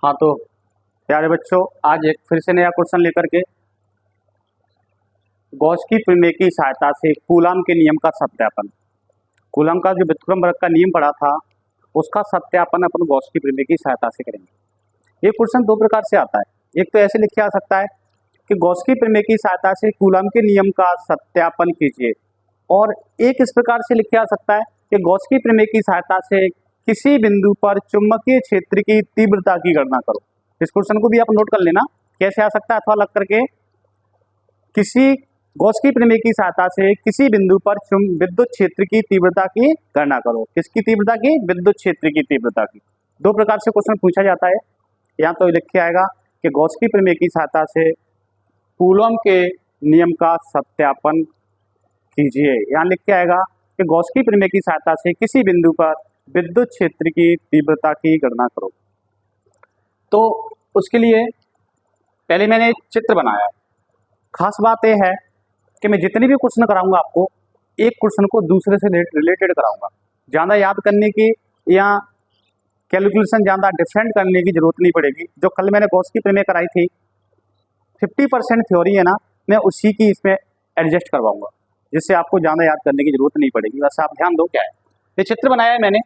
हाँ तो प्यारे बच्चों, आज एक फिर से नया क्वेश्चन लेकर के गॉस की प्रमेय की सहायता से कूलॉम के नियम का सत्यापन। कूलॉम का जो व्युत्क्रम वर्ग का नियम पढ़ा था उसका सत्यापन अपन गॉस की प्रमेय की सहायता से करेंगे। ये क्वेश्चन दो प्रकार से आता है। एक तो ऐसे लिखा जा सकता है कि गॉस की प्रमेय की सहायता से कूलॉम के नियम का सत्यापन कीजिए, और एक इस प्रकार से लिखा जा सकता है कि गॉस की प्रमेय की सहायता से किसी बिंदु पर चुंबकीय क्षेत्र की तीव्रता की गणना करो। इस क्वेश्चन को भी आप नोट कर लेना कैसे आ सकता है, अथवा लग करके किसी गॉस की प्रमेय की सहायता से किसी बिंदु पर विद्युत क्षेत्र की तीव्रता की गणना करो। किसकी तीव्रता की? विद्युत क्षेत्र की तीव्रता की। दो प्रकार से क्वेश्चन पूछा जाता है। यहाँ तो लिख के आएगा कि गॉस की प्रमेय की सहायता से कूलॉम के नियम का सत्यापन कीजिए। यहाँ लिख के आएगा कि गॉस की प्रमेय की सहायता से किसी बिंदु पर विद्युत क्षेत्र की तीव्रता की गणना करो। तो उसके लिए पहले मैंने एक चित्र बनाया है। खास बात यह है कि मैं जितने भी क्वेश्चन कराऊंगा आपको एक क्वेश्चन को दूसरे से रिलेटेड कराऊंगा। ज़्यादा याद करने की या कैलकुलेशन ज़्यादा डिफरेंट करने की जरूरत नहीं पड़ेगी। जो कल मैंने गॉस की प्रमेय कराई थी 50% थ्योरी है ना, मैं उसी की इसमें एडजस्ट करवाऊंगा, जिससे आपको ज़्यादा याद करने की जरूरत नहीं पड़ेगी। बस आप ध्यान दो क्या है। ये चित्र बनाया है मैंने,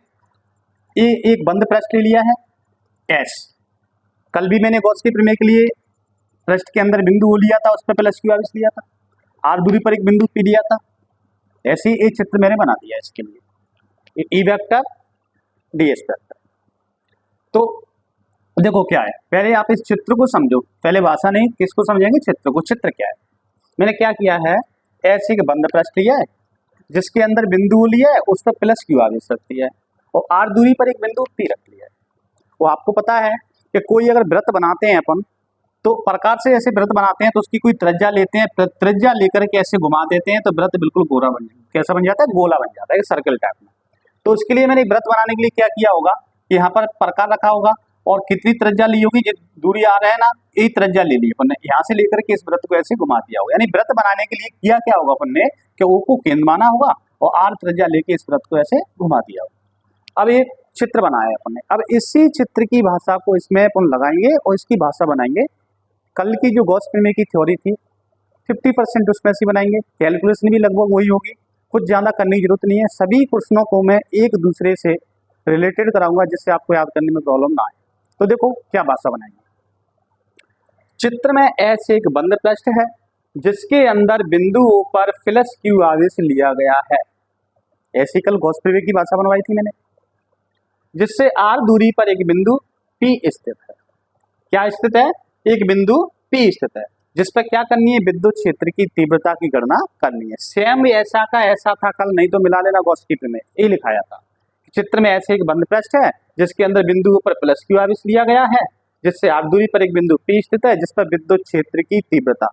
ये एक बंद पृष्ठ ले लिया है एस। कल भी मैंने गॉस की प्रमेय के लिए पृष्ठ के अंदर बिंदु ओ लिया था, उस पर प्लस क्यू आवेश लिया था, आर दूरी पर एक बिंदु पी लिया था। ऐसे ही एक चित्र मैंने बना दिया इसके लिए, E vector D S vector. तो देखो क्या है, पहले आप इस चित्र को समझो, पहले भाषा नहीं, किसको समझेंगे? चित्र को। चित्र क्या है? मैंने क्या किया है, ऐसे एक बंद पृष्ठ लिया है जिसके अंदर बिंदु लिया है, उस पर प्लस क्यू आवेश रख दिया है, और आर दूरी पर एक बिंदु पी रख लिया है। वो आपको पता है कि कोई अगर वृत्त बनाते हैं अपन, तो प्रकार से ऐसे वृत्त बनाते हैं तो उसकी कोई त्रिज्या लेते हैं, त्रिज्या लेकर के ऐसे घुमा देते हैं तो वृत्त बिल्कुल गोला बन जाता है। कैसा बन जाता है? गोला बन जाता है, सर्कल टाइप में। तो उसके लिए मैंने वृत्त बनाने के लिए क्या किया होगा, यहाँ पर प्रकार रखा होगा और कितनी त्रिज्या ली होगी, जितनी दूरी आ रहा है ना, यही त्रिज्या ले ली अपन ने, यहाँ से लेकर के इस वृत्त को ऐसे घुमा दिया होगा। यानी वृत्त बनाने के लिए किया क्या होगा अपन ने कि ओ को केंद्र माना होगा और आर त्रिज्या लेके इस वृत्त को ऐसे घुमा दिया होगा। अब एक चित्र बनाया है अपन ने, अब इसी चित्र की भाषा को इसमें अपन लगाएंगे और इसकी भाषा बनाएंगे। कल की जो गॉस प्रमेय की थ्योरी थी 50% उसमें से बनाएंगे, कैलकुलेशन भी लगभग वही होगी, कुछ ज़्यादा करने की जरूरत नहीं है। सभी क्वेश्चनों को मैं एक दूसरे से रिलेटेड कराऊंगा जिससे आपको याद करने में प्रॉब्लम ना आए। तो देखो क्या भाषा बनाएंगे। चित्र में ऐसे एक बंद पृष्ठ है जिसके अंदर बिंदुओं पर प्लस क्यू आवेश लिया गया है। ऐसी कल गॉस प्रमेय की भाषा बनवाई थी मैंने, जिससे आर दूरी पर एक बिंदु P स्थित है। क्या स्थित है? एक बिंदु P स्थित है, जिस पर क्या करनी है? विद्युत क्षेत्र की तीव्रता की गणना करनी है। सेम ऐसा का ऐसा था कल, नहीं तो मिला लेना गॉस की प्रमेय, ये लिखाया था। चित्र में ऐसे एक बंद पृष्ठ है जिसके अंदर बिंदुओं पर प्लस क्यू आवेश लिया गया है, जिससे आर दूरी पर एक बिंदु P स्थित है, जिस पर विद्युत क्षेत्र की तीव्रता।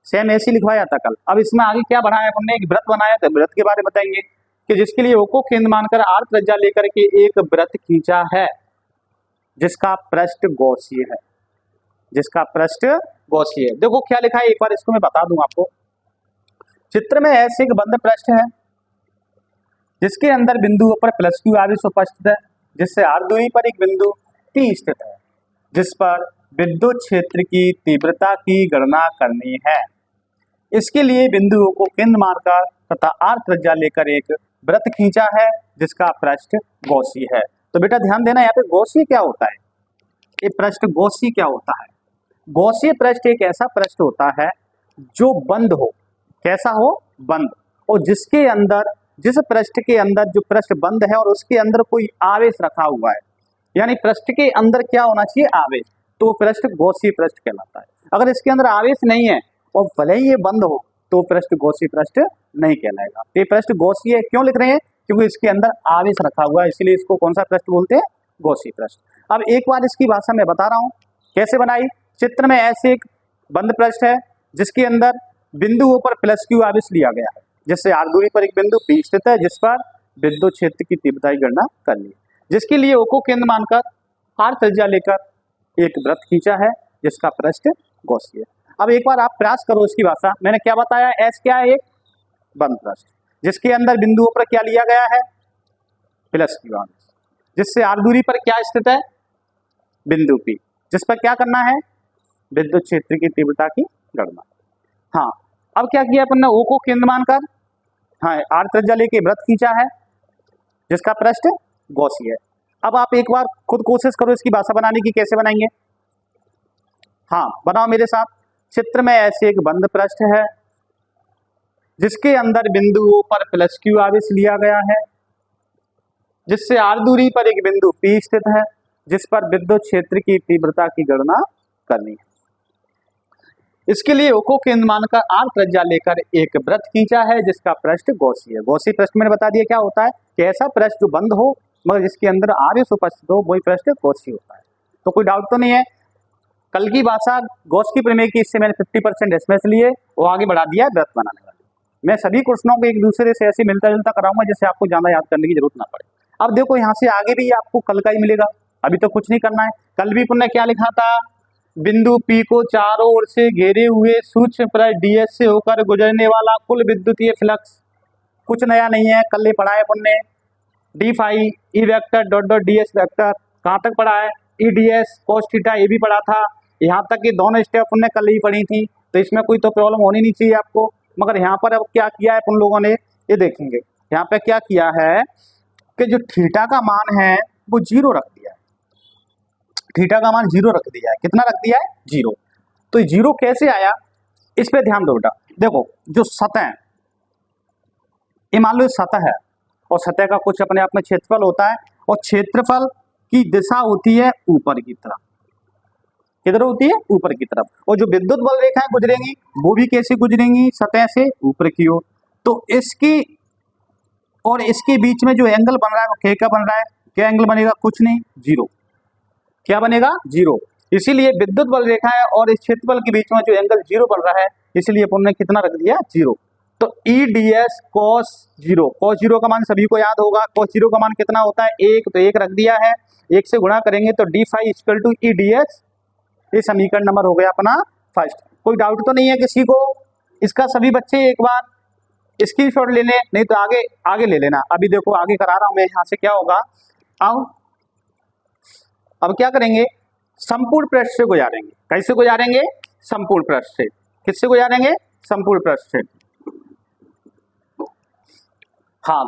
सेम ऐसे लिखवाया था कल। अब इसमें आगे क्या बढ़ाया हमने? एक वृत्त बनाया था, वृत्त के बारे में बताएंगे कि जिसके लिए ओ को केंद्र मानकर आर त्रिज्या लेकर के एक वृत्त खींचा है जिसका पृष्ठ गॉसीय है, जिसका पृष्ठ गॉसीय है। देखो क्या लिखा है, एक बार इसको मैं बता दूं आपको। चित्र में ऐसे एक बंद पृष्ठ है जिसके अंदर बिंदुओं पर प्लस क्यू आवेश उपस्थित है, जिससे आर दूरी पर एक बिंदु P स्थित है, जिस पर विद्युत क्षेत्र की तीव्रता की गणना करनी है। इसके लिए बिंदुओं को केंद्र मानकर तथा आर त्रिज्या लेकर एक वृत्त खींचा है जिसका पृष्ठ गॉसीय है। तो बेटा ध्यान देना, यहाँ पे गॉसीय क्या होता है, ये पृष्ठ गॉसीय क्या होता है? गॉसीय पृष्ठ एक ऐसा पृष्ठ होता है जो बंद हो। कैसा हो? बंद। और जिसके अंदर, जिस पृष्ठ के अंदर जो पृष्ठ बंद है और उसके अंदर कोई आवेश रखा हुआ है, यानी पृष्ठ के अंदर क्या होना चाहिए? आवेश। तो पृष्ठ गॉसीय पृष्ठ कहलाता है। अगर इसके अंदर आवेश नहीं है और भले ही ये बंद हो तो पृष्ठ गॉसीय पृष्ठ नहीं कहलाएगा। ये पृष्ठ गॉसीय क्यों लिख रहे हैं? क्योंकि इसके अंदर आवेश रखा हुआ है, इसलिए इसको कौन सा पृष्ठ बोलते हैं? गॉसीय पृष्ठ। अब एक बार इसकी भाषा मैं बता रहा हूं कैसे बनाई। चित्र में ऐसे एक बंद पृष्ठ है जिसके अंदर बिंदुओं पर प्लस क्यू आवेश लिया गया है, जिससे आर दूरी पर एक बिंदु P स्थित है, जिस पर विद्युत क्षेत्र की तीव्रता की गणना करनी है। जिसके लिए O को केंद्र मानकर आर त्रिज्या लेकर एक वृत्त खींचा है जिसका पृष्ठ गॉसीय है। अब एक बार आप प्रयास करो इसकी भाषा। मैंने क्या बताया? एस क्या है? एक बंद पृष्ठ जिसके अंदर बिंदुओं पर क्या लिया गया है? प्लस क्यू आवेश, जिससे आर दूरी पर क्या स्थित है? बिंदु P। जिस पर क्या करना है, विद्युत क्षेत्र की तीव्रता की गणना। हाँ, अब क्या किया अपन ने, O को केंद्र मानकर हाँ R त्रिज्या लेके वृत्त खींचा है जिसका पृष्ठ गॉसीय है। अब आप एक बार खुद कोशिश करो इसकी भाषा बनाने की, कैसे बनाएंगे। हाँ बनाओ मेरे साथ। चित्र में ऐसे एक बंद पृष्ठ है जिसके अंदर बिंदु O पर प्लस Q आवेश लिया गया है, जिससे R दूरी पर एक बिंदु P स्थित है जिस पर विद्युत क्षेत्र की तीव्रता की गणना करनी है। इसके लिए O को केंद्र मानकर R त्रिज्या लेकर एक वृत्त खींचा है जिसका पृष्ठ गॉसीय है। गॉसीय पृष्ठ मैंने बता दिया क्या होता है, कि ऐसा पृष्ठ जो बंद हो मगर जिसके अंदर आवेश उपस्थित हो, वही पृष्ठ गॉसीय होता है। तो कोई डाउट तो नहीं है। कल की भाषा गॉस की प्रमेय की, इससे मैंने 50% इसमें से लिए वो आगे बढ़ा दिया है वृत्त बनाने वाले। मैं सभी क्वेश्चनों को एक दूसरे से ऐसे मिलता जुलता कराऊंगा जिससे आपको ज्यादा याद करने की जरूरत ना पड़े। अब देखो यहाँ से आगे भी आपको कल का ही मिलेगा, अभी तो कुछ नहीं करना है। कल भी पुनः क्या लिखा था, बिंदु P को चारों ओर से घेरे हुए सूक्ष्म पृष्ठ DS से होकर गुजरने वाला कुल विद्युतीय फ्लक्स। कुछ नया नहीं है, कल ही पढ़ा है अपन ने। D phi E vector dot dot DS vector कहाँ तक पढ़ा है, EDS cos थीटा ये भी पढ़ा था। यहाँ तक कि दोनों स्टेप अपन ने कल ही पढ़ी थी, तो इसमें कोई तो प्रॉब्लम होनी नहीं चाहिए आपको। मगर यहाँ पर अब क्या किया है अपन लोगों ने, ये देखेंगे। यहाँ पे क्या किया है कि जो थीटा का मान है वो 0 रख दिया है। थीटा का मान 0 रख दिया है। कितना रख दिया है, 0। तो 0 कैसे आया, इस पे ध्यान दो बेटा। देखो जो सतह, ये मान लो सतह है और सतह का कुछ अपने आप में क्षेत्रफल होता है, और क्षेत्रफल की दिशा होती है ऊपर की तरफ। किधर होती है, ऊपर की तरफ। और जो विद्युत बल रेखाएं गुजरेंगी वो भी कैसे गुजरेंगी, सतह से ऊपर की ओर। तो इसकी और इसके बीच में जो एंगल बन रहा है वो क्या बन रहा है, क्या एंगल बनेगा, कुछ नहीं, 0। क्या बनेगा, 0। इसीलिए विद्युत बल रेखा है और इस क्षेत्रफल के बीच में जो एंगल 0 बन रहा है, इसलिए अपन ने कितना रख दिया, 0। तो EDS cos 0, cos 0 का मान सभी को याद होगा। cos 0 का मान कितना होता है, 1, तो 1 रख दिया है। 1 से गुणा करेंगे तो d phi equal to EDS। ये समीकरण नंबर हो गया अपना फर्स्ट। कोई डाउट तो नहीं है किसी को, इसका सभी बच्चे एक बार स्क्रीनशॉट ले लें, नहीं तो आगे ले लेना। अभी देखो आगे करा रहा हूं मैं, यहाँ से क्या होगा, आओ अब क्या करेंगे, संपूर्ण पृष्ठ से गुजारेंगे। कैसे गुजारेंगे, संपूर्ण पृष्ठ से। किससे गुजारेंगे, संपूर्ण पृष्ठ से। हाँ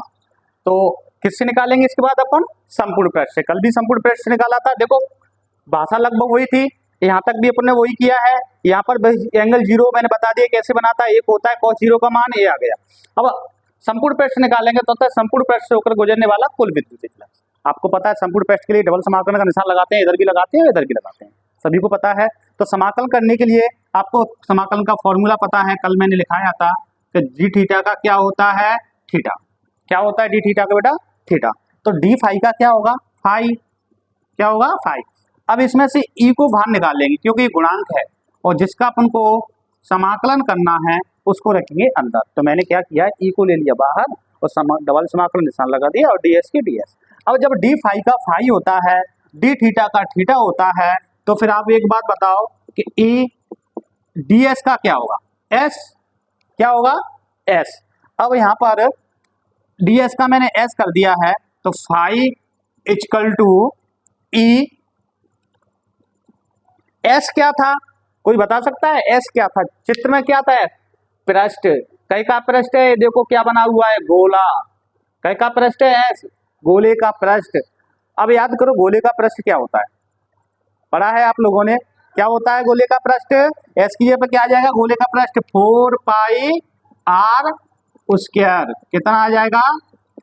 तो किससे निकालेंगे इसके बाद अपन, संपूर्ण पृष्ठ से। कल भी संपूर्ण पृष्ठ से निकाला था। देखो भाषा लगभग वही थी, यहाँ तक भी अपन ने वही किया है। यहाँ पर एंगल 0 मैंने बता दिया कैसे बनाता है, एक होता है cos 0 का मान, ये आ गया। अब संपूर्ण पृष्ठ निकालेंगे तो होता है संपूर्ण पृष्ठ से होकर गुजरने वाला कुल विद्युत फ्लक्स। आपको पता है संपूर्ण पृष्ठ के लिए डबल समाकलन का निशान लगाते हैं, इधर भी लगाते हैं इधर भी लगाते हैं, सभी को पता है। तो समाकलन करने के लिए आपको समाकलन का फॉर्मूला पता है, कल मैंने लिखाया था कि जी थीटा का क्या होता है, थीटा। क्या होता है डी थीटा का बेटा, थीटा। तो डी फाई का क्या होगा, फाई। क्या होगा, फाई। अब इसमें से ई को बाहर निकाल लेंगे क्योंकि गुणांक है, और जिसका अपन को समाकलन करना है उसको रखेंगे अंदर। तो मैंने क्या किया, ई को ले लिया बाहर और डबल समाकलन निशान लगा दिया और ds की ds। अब जब डी फाई का फाई होता है, डी थीटा का थीटा होता है, तो फिर आप एक बात बताओ कि ई ds का क्या होगा, s। क्या होगा, s। अब यहाँ पर ds का मैंने s कर दिया है, तो phi equal to E. s क्या था, कोई बता सकता है s क्या था, चित्र में क्या था, पृष्ठ। कई का पृष्ठ है, देखो क्या बना हुआ है, गोला। कई का पृष्ठ है, s, गोले का पृष्ठ। अब याद करो गोले का पृष्ठ क्या होता है, पढ़ा है आप लोगों ने, क्या होता है गोले का पृष्ठ। s की जगह पर क्या आ जाएगा, गोले का पृष्ठ 4 पाई r स्क्वायर। कितना आ जाएगा,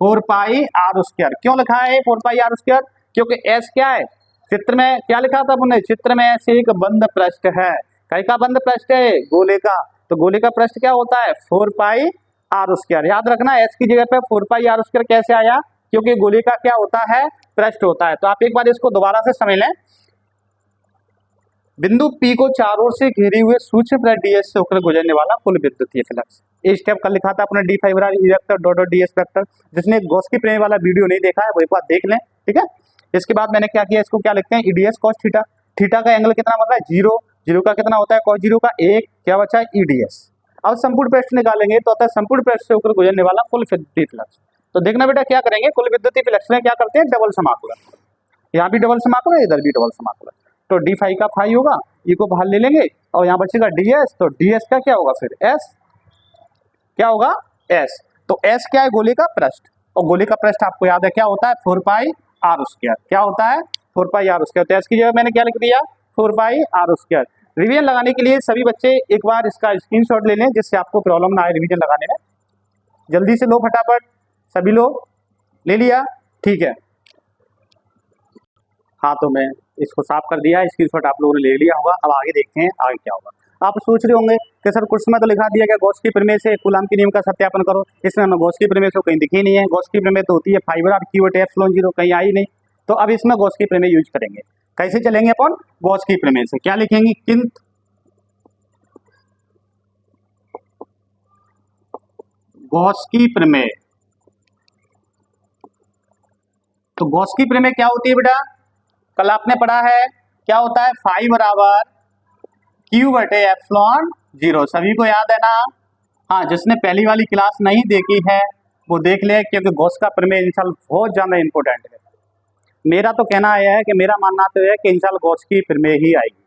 4 पाई r स्क्वायर। क्यों लिखा है 4 पाई r स्क्वायर, क्योंकि s क्या है, चित्र में क्या लिखा था अपने, चित्र में ऐसे एक बंद पृष्ठ है। कई का बंद पृष्ठ है, गोले का। तो गोले का पृष्ठ क्या होता है, 4 पाई r स्क्वायर। याद रखना s की जगह पे 4 पाई r स्क्वायर कैसे आया, क्योंकि गोले का क्या होता है, पृष्ठ होता है। तो आप एक बार इसको दोबारा से समझ लें। बिंदु P को चारों ओर से घेरे हुए सूक्ष्म पृष्ठ ds से होकर गुजरने वाला कुल विद्युतीय फ्लक्स। ये स्टेप कल लिखा था अपने डी फाई बराबर ई vector dot dot ds vector. जिसने गॉस की प्रमेय वाला वीडियो नहीं देखा है वो एक बार देख लें, ठीक है। इसके बाद मैंने क्या किया, इसको क्या लिखते हैं, EDS cos थीटा। थीटा का एंगल कितना बन रहा है, 0। 0 का कितना होता है, cos 0 का 1। क्या बचा है, EDS। अब संपूर्ण पृष्ठ निकालेंगे तो होता है संपूर्ण पृष्ठ से होकर गुजरने वाला कुल विद्युतीय फ्लक्स। तो देखना बेटा क्या करेंगे, कुल विद्युतीय फ्लक्स में क्या करते हैं, डबल समाकलन। यहाँ भी डबल समाकलन, इधर भी डबल समाकलन। तो डी फाई का फाई होगा, ई को बाहर ले लेंगे और यहाँ बचेगा डी एस, तो डी एस का क्या होगा फिर एस, क्या होगा एस। तो एस क्या है, गोले का पृष्ठ, और गोले का पृष्ठ आपको याद है क्या होता है 4 पाई आर स्क्वायर, क्या होता है 4 पाई आर स्क्वायर। तो एस की जगह मैंने क्या लिख दिया 4 पाई आर स्क्वायर। रिवीजन लगाने के लिए सभी बच्चे एक बार इसका स्क्रीनशॉट ले लें जिससे आपको प्रॉब्लम ना आए रिवीजन लगाने में। जल्दी से लो फटाफट, सभी लोग ले लिया, ठीक है। हाँ तो मैं इसको साफ कर दिया, स्क्रीनशॉट आप लोगों ने ले लिया होगा। अब आगे देखते हैं आगे क्या होगा। आप सोच रहे होंगे कि सर क्वेश्चन में तो लिखा दिया गया गॉस की प्रमेय से कूलाम के नियम का सत्यापन करो, इसमें हमें गॉस की प्रमेय तो कहीं दिखी नहीं है। गॉस की प्रमेय तो होती है फाइबर और क्यू बटे एप्सिलॉन जीरो, कहीं आई नहीं। तो अब इसमें गॉस की प्रमेय यूज करेंगे। कैसे चलेंगे अपन, गॉस की प्रमेय से क्या लिखेंगे, किंतु गॉस की प्रमेय। तो गॉस की प्रमेय क्या होती है बेटा, कल आपने पढ़ा है क्या होता है, फाई बराबर क्यू बटे एप्सिलॉन जीरो, सभी को याद है ना। हाँ, जिसने पहली वाली क्लास नहीं देखी है वो देख ले, क्योंकि गॉस का प्रमेय इंशाल्लाह बहुत ज्यादा इंपॉर्टेंट है। मेरा तो कहना यह है कि मेरा मानना तो है कि इंशाल्लाह गॉस की प्रमेय ही आएगी,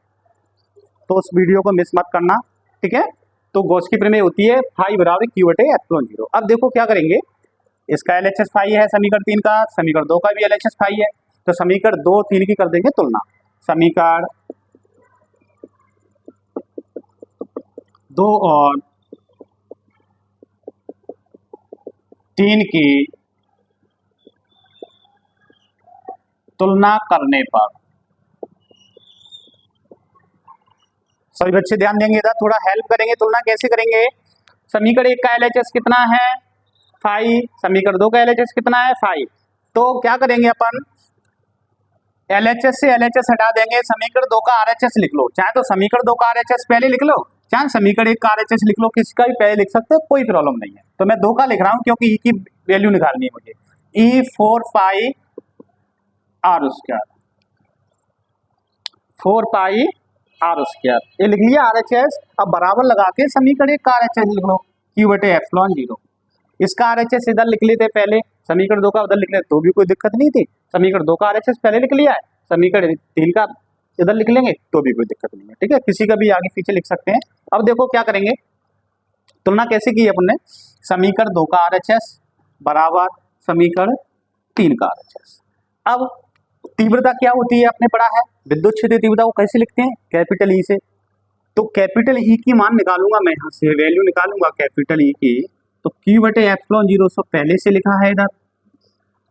तो उस वीडियो को मिस मत करना, ठीक है। तो गॉस की प्रमेय होती है फाई बराबर क्यू बटे एप्सिलॉन जीरो। अब देखो क्या करेंगे, इसका एलएचएस फाई है समीकरण 3 का, समीकरण 2 का भी एलएचएस फाई है, तो समीकरण 2 3 की कर देंगे तुलना। समीकरण 2 और 3 की तुलना करने पर, सभी बच्चे ध्यान देंगे इधर, थोड़ा हेल्प करेंगे। तुलना कैसे करेंगे, समीकरण 1 का एलएचएस कितना है फाई, समीकरण 2 का एलएचएस कितना है फाई। तो क्या करेंगे अपन, एलएचएस से एलएचएस हटा देंगे, समीकरण 2 का आरएचएस लिख लो, चाहे तो समीकरण 2 का आरएचएस पहले लिख लो, चाहे समीकरण 1 का आरएचएस लिख लो, किसी का भी पहले लिख सकते हो, कोई प्रॉब्लम नहीं है। तो मैं 2 का लिख रहा हूं क्योंकि ई की वैल्यू निकालनी है मुझे, E 4 pi r square, 4 pi r square, ये लिख लिया आरएचएस। अब बराबर लगा के समीकरण 1 का आरएचएस लिख लो, क्यू बटे एप्सिलॉन जीरो। इसका आरएचएस इधर लिख लेते पहले, समीकरण 2 का उधर लिख लेते तो भी कोई दिक्कत नहीं थी। समीकरण 2 का आरएचएस पहले लिख लिया है, समीकरण 3 का इधर लिख लेंगे तो भी कोई दिक्कत नहीं है, ठीक है। किसी का भी आगे पीछे लिख सकते हैं। अब देखो क्या करेंगे, तुलना कैसे की अपन ने, समीकरण 2 का आरएचएस बराबर समीकरण 3 का आरएचएस। अब तीव्रता क्या होती है आपने पढ़ा है, विद्युत क्षेत्र तीव्रता को कैसे लिखते हैं, कैपिटल ई से। तो कैपिटल ई की मान निकालूंगा मैं, यहाँ से वैल्यू निकालूंगा कैपिटल ई की, तो क्यू बटे एप्सिलॉन जीरो सो पहले से लिखा है इधर,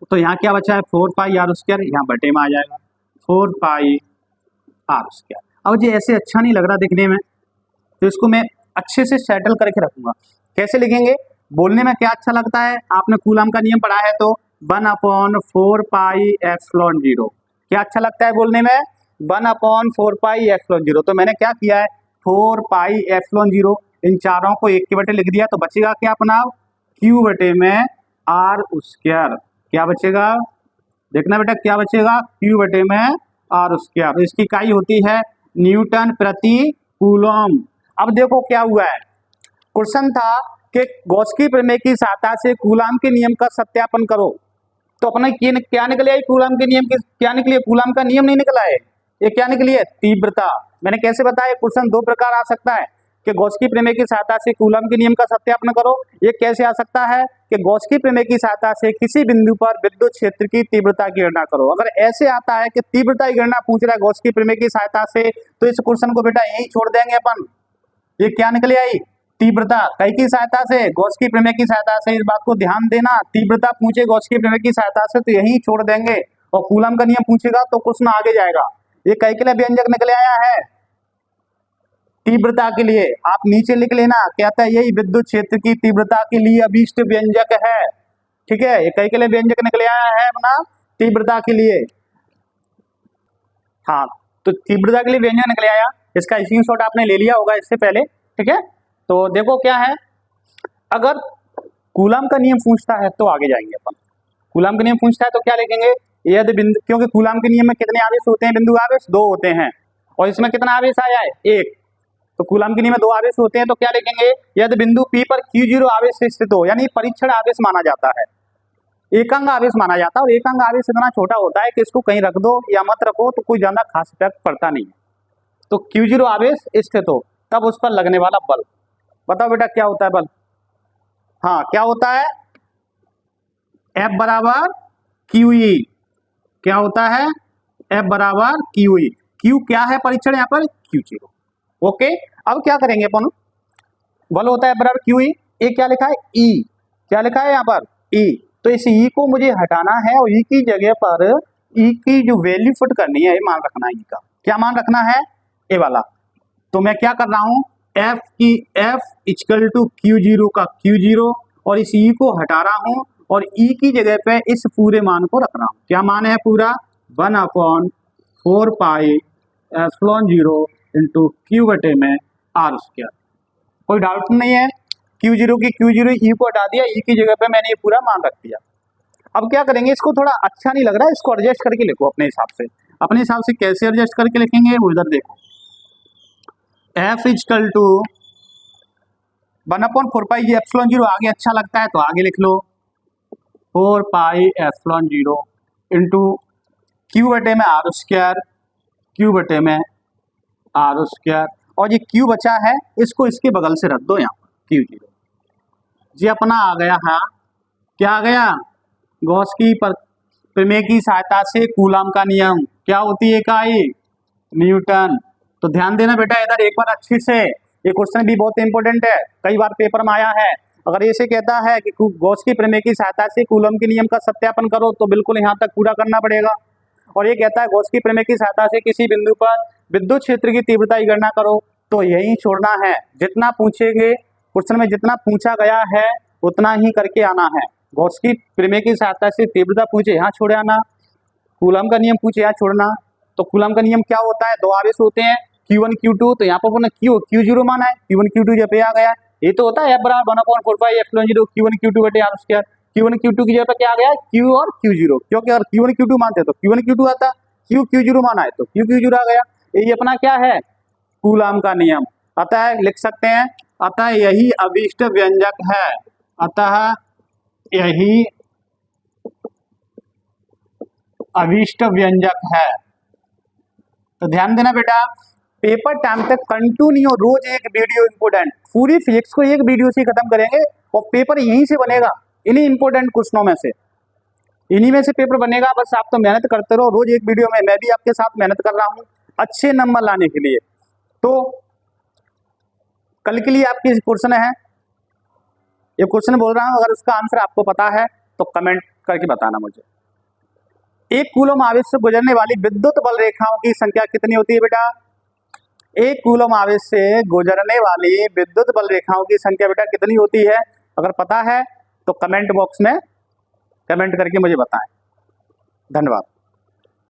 तो यहाँ क्या बचा है 4 पाई आर स्क्वायर, यहाँ बटे में आ जाएगा 4 पाई आर स्क्वायर। अब ये ऐसे अच्छा नहीं लग रहा दिखने में, तो इसको मैं अच्छे से सेटल करके रखूंगा। कैसे लिखेंगे, बोलने में क्या अच्छा लगता है, आपने कूलाम का नियम पढ़ा है तो 1/4 पाई एप्सिलॉन जीरो, क्या अच्छा लगता है बोलने में 1/4 पाई एप्सिलॉन जीरो। तो मैंने क्या किया है 4 पाई एप्सिलॉन जीरो, इन चारों को एक के बटे लिख दिया, तो बचेगा क्या अपना क्यू बटे में आर स्क्वायर, क्या बचेगा देखना बेटा, क्या बचेगा क्यू बटे में आर स्क्वायर। इसकी इकाई होती है न्यूटन प्रति कूलम। अब देखो क्या हुआ है, क्वेश्चन था कि गॉस की प्रमेय की सहायता से कूलाम के नियम का सत्यापन करो, तो अपना क्या निकले आई, कूलाम के नियम की क्या निकली है, कूलाम का नियम नहीं निकला है, ये क्या निकली है तीव्रता। मैंने कैसे बताया, क्वेश्चन दो प्रकार आ सकता है कि गॉस की प्रमेय की सहायता से कूलाम के नियम का सत्यापन करो, ये कैसे आ सकता है कि गॉस की प्रमेय की सहायता से किसी बिंदु पर विद्युत क्षेत्र की तीव्रता की गणना करो। अगर ऐसे आता है कि तीव्रता की गणना पूछ रहा है गॉस की प्रमेय की सहायता से, तो इस क्वेश्चन को बेटा यही छोड़ देंगे अपन। ये क्या निकले आई तीव्रता, कई की सहायता से, गॉस की प्रमेय की सहायता से, इस बात को ध्यान देना, तीव्रता पूछे गॉस की प्रमेय की सहायता से तो यही छोड़ देंगे, और कूलाम का नियम पूछेगा तो क्वेश्चन आगे जाएगा। ये कई के लिए व्यंजक निकले आया है तीव्रता के लिए, आप नीचे लिख लेना, कहता है यही विद्युत क्षेत्र की तीव्रता के लिए अभीष्ट व्यंजक है, ठीक है। ये कई के लिए व्यंजक निकले आया है अपना तीव्रता के लिए, हाँ तो तीव्रता के लिए व्यंजक निकले आया, इसका स्क्रीनशॉट आपने ले लिया होगा इससे पहले, ठीक है। तो देखो क्या है, अगर कूलाम का नियम पूछता है तो आगे जाएंगे अपन, कूलाम का नियम पूछता है तो क्या लिखेंगे, यदि बिंदु, क्योंकि कूलाम के नियम में कितने आवेश होते हैं, बिंदु आवेश 2 होते हैं, और इसमें कितना आवेश आया है 1, तो कूलाम के नियम में 2 आवेश होते हैं, तो क्या लिखेंगे, यदि बिंदु P पर Q0 आवेश स्थित हो, यानी परीक्षण आवेश माना जाता है, एकांग आवेश माना जाता है, और एकांग आवेश इतना छोटा होता है कि इसको कहीं रख दो या मत रखो तो कोई ज्यादा खास इफेक्ट पड़ता नहीं है। तो Q0 आवेश स्थित हो तब उस पर लगने वाला बल, बताओ बेटा क्या होता है बल? हाँ, क्या होता है? F बराबर QE। क्या होता है? F बराबर QE। Q क्या है परीक्षण यहाँ पर? Q0। ओके, अब क्या करेंगे अपन? बल होता है बराबर QE, ए क्या लिखा है? E। क्या लिखा है यहाँ पर? E। तो इस E को मुझे हटाना है और E की जगह पर E की जो वैल्यू पुट करनी है, ये मान रखना है। E का क्या मान रखना है? ए वाला। तो मैं क्या कर रहा हूं, F इक्वल टू Q0 का Q0, और इस E को हटा रहा हूं और E की जगह पे इस पूरे मान को रख रहा हूं। क्या मान है पूरा? 1/4 पाई एप्सिलॉन 0 इंटू Q बटे में R स्क्वायर। कोई डाउट नहीं है? Q0 की Q0 E को हटा दिया, E की जगह पे मैंने ये पूरा मान रख दिया। अब क्या करेंगे, इसको थोड़ा अच्छा नहीं लग रहा है, इसको एडजस्ट करके लिखो अपने हिसाब से। अपने हिसाब से कैसे एडजस्ट करके लिखेंगे वो इधर देखो। F इक्वल टू 1/4 पाई, ये एप्सिलॉन 0 आगे अच्छा लगता है तो आगे लिख लो, 4 पाई एप्सिलॉन 0 इंटू Q बटे में R स्क्वायर, Q बटे में R स्क्वायर, और ये Q बचा है इसको इसके बगल से रख दो यहाँ पर Q0। जी अपना आ गया है, क्या आ गया? गॉस की प्रमेय की सहायता से कूलाम का नियम। क्या होती है इकाई? न्यूटन। तो ध्यान देना बेटा इधर एक बार अच्छी से, ये क्वेश्चन भी बहुत इंपॉर्टेंट है, कई बार पेपर में आया है। अगर ऐसे कहता है कि गॉस की प्रमेय की सहायता से कूलम के नियम का सत्यापन करो, तो बिल्कुल यहाँ तक पूरा करना पड़ेगा। और ये कहता है गॉस की प्रमेय की सहायता से किसी बिंदु पर विद्युत क्षेत्र की तीव्रता की गणना करो, तो यही छोड़ना है। जितना पूछेंगे क्वेश्चन में, जितना पूछा गया है उतना ही करके आना है। गॉस की प्रमेय की सहायता से तीव्रता पूछे यहाँ छोड़े आना, कूलम का नियम पूछे यहाँ छोड़ना। तो कूलम का नियम क्या होता है? दो आवेश होते हैं Q1 Q2, तो यहाँ पर Q0 माना है, Q1 Q2 जब ये आ गया, ये तो होता है F बराबर 1/4 पाई एप्सिलॉन 0 Q1 Q2 बटे R स्क्वायर। Q1 Q2 की जगह पर क्या आ गया? Q और Q0, क्योंकि अगर Q1 Q2 मानते तो Q1 Q2 आता, Q0 माना है तो Q0 आ गया। ये अपना क्या है? कूलम का नियम। अतः लिख सकते हैं, अतः यही अभीष्ट व्यंजक है, अतः यही अभीष्ट व्यंजक है। तो ध्यान देना बेटा, पेपर टाइम तक कंटिन्यू रोज एक वीडियो इंपोर्टेंट, पूरी फिजिक्स को एक वीडियो से खत्म करेंगे और पेपर यहीं से बनेगा, इन्हीं इंपोर्टेंट क्वेश्चनों में से, इन्हीं में से पेपर बनेगा। बस आप तो मेहनत करते रहो, रोज एक वीडियो में। मैं भी आपके साथ मेहनत कर रहा हूँ अच्छे नंबर लाने के लिए। तो कल के लिए आपकी क्वेश्चन है, ये क्वेश्चन बोल रहा हूँ, अगर उसका आंसर आपको पता है तो कमेंट करके बताना मुझे। एक कूलम आवेश से गुजरने वाली विद्युत बल रेखाओं की संख्या कितनी होती है बेटा? एक कूलम आवेश से गुजरने वाली विद्युत बल रेखाओं की संख्या बेटा कितनी होती है? अगर पता है तो कमेंट बॉक्स में कमेंट करके मुझे बताएं। धन्यवाद।